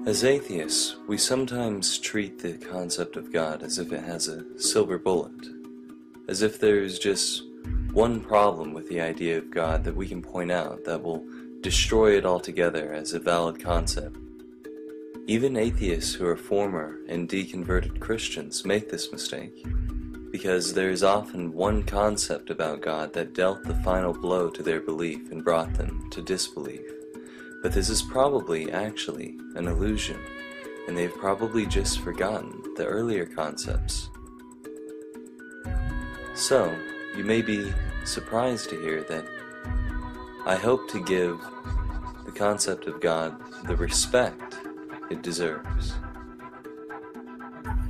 As atheists, we sometimes treat the concept of God as if it has a silver bullet, as if there's just one problem with the idea of God that we can point out that will destroy it altogether as a valid concept. Even atheists who are former and deconverted Christians make this mistake, because there is often one concept about God that dealt the final blow to their belief and brought them to disbelief. But this is probably actually an illusion, and they've probably just forgotten the earlier concepts. So, you may be surprised to hear that I hope to give the concept of God the respect it deserves.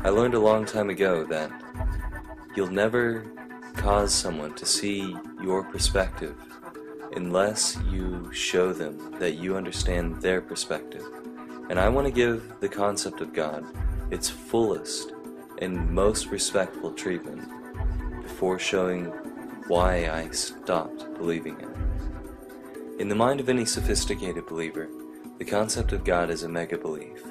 I learned a long time ago that you'll never cause someone to see your perspective unless you show them that you understand their perspective. And I want to give the concept of God its fullest and most respectful treatment before showing why I stopped believing it. In the mind of any sophisticated believer, the concept of God is a mega-belief.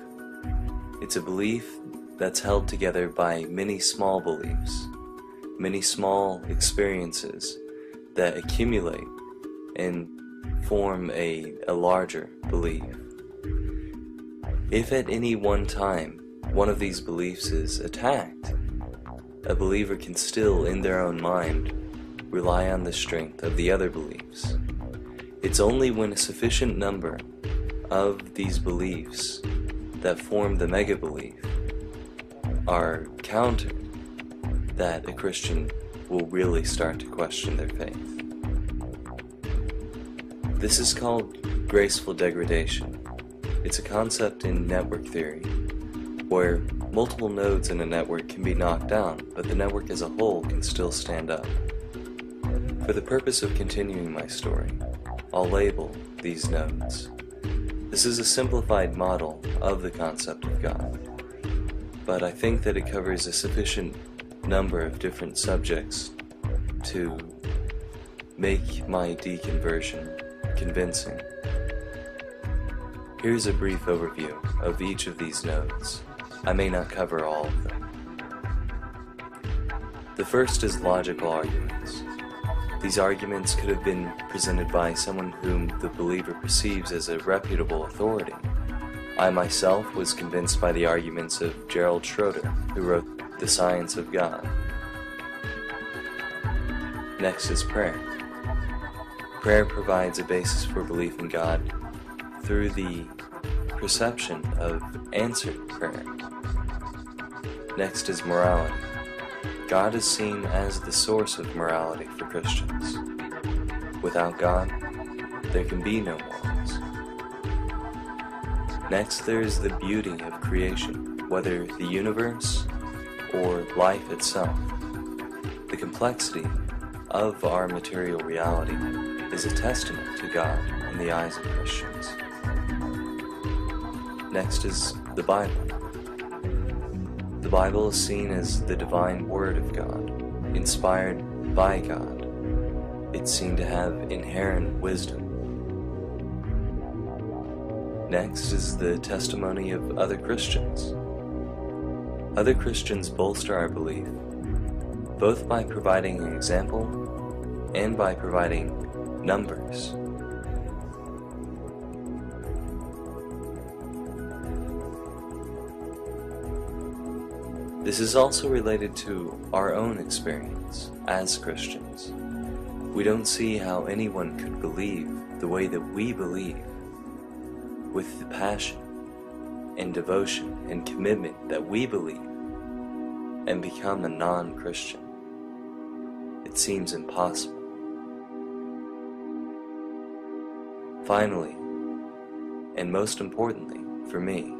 It's a belief that's held together by many small beliefs, many small experiences that accumulate and form a larger belief. If at any one time one of these beliefs is attacked, a believer can still, in their own mind, rely on the strength of the other beliefs. It's only when a sufficient number of these beliefs that form the mega-belief are countered that a Christian will really start to question their faith. This is called graceful degradation. It's a concept in network theory, where multiple nodes in a network can be knocked down, but the network as a whole can still stand up. For the purpose of continuing my story, I'll label these nodes. This is a simplified model of the concept of God, but I think that it covers a sufficient number of different subjects to make my deconversion convincing. Here's a brief overview of each of these nodes. I may not cover all of them. The first is logical arguments. These arguments could have been presented by someone whom the believer perceives as a reputable authority. I myself was convinced by the arguments of Gerald Schroeder, who wrote The Science of God. Next is prayer. Prayer provides a basis for belief in God through the perception of answered prayer. Next is morality. God is seen as the source of morality for Christians. Without God, there can be no morals. Next, there is the beauty of creation, whether the universe or life itself. The complexity of our material reality is a testament to God in the eyes of Christians. Next is the Bible. The Bible is seen as the divine word of God, inspired by God. It's seen to have inherent wisdom. Next is the testimony of other Christians. Other Christians bolster our belief, both by providing an example and by providing numbers. This is also related to our own experience as Christians. We don't see how anyone could believe the way that we believe, with the passion and devotion and commitment that we believe, and become a non-Christian. It seems impossible. Finally, and most importantly for me,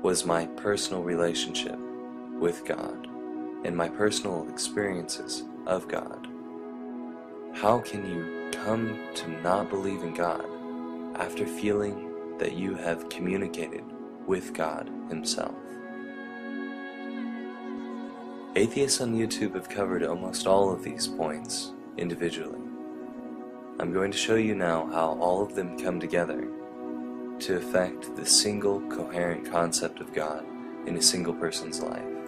was my personal relationship with God and my personal experiences of God. How can you come to not believe in God after feeling that you have communicated with God Himself? Atheists on YouTube have covered almost all of these points individually. I'm going to show you now how all of them come together to affect the single coherent concept of God in a single person's life.